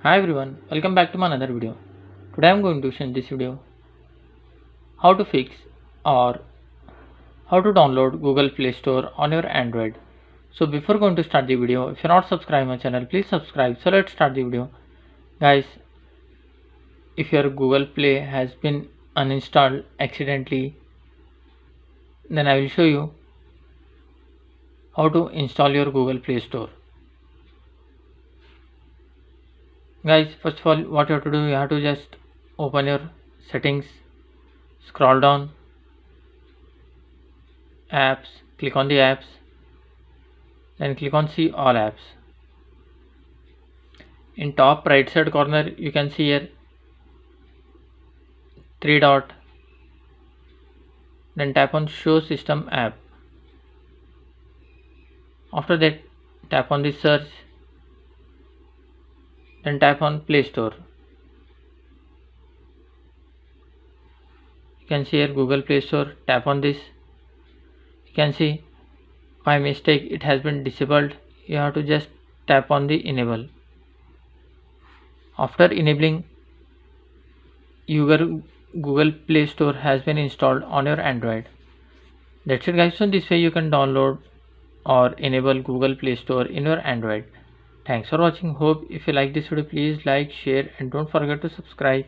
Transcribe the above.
Hi everyone, welcome back to my another video. Today I'm going to show in this video how to fix or how to download Google Play Store on your Android. So before going to start the video, if you're not subscribed my channel, please subscribe. So let's start the video. Guys, if your Google Play has been uninstalled accidentally, then I will show you how to install your Google Play Store. Guys, first of all, what you have to do, you have to just open your settings, scroll down, apps, click on the apps, then click on see all apps. In top right side corner you can see here three dot, then tap on show system app. After that tap on the search, then tap on Play Store. You can see here Google Play Store, tap on this. You can see by mistake it has been disabled. You have to just tap on the enable. After enabling, your Google Play Store has been installed on your Android. That's it guys. So this way you can download or enable Google Play Store in your Android. Thanks for watching. Hope if you like this video, please like, share and don't forget to subscribe.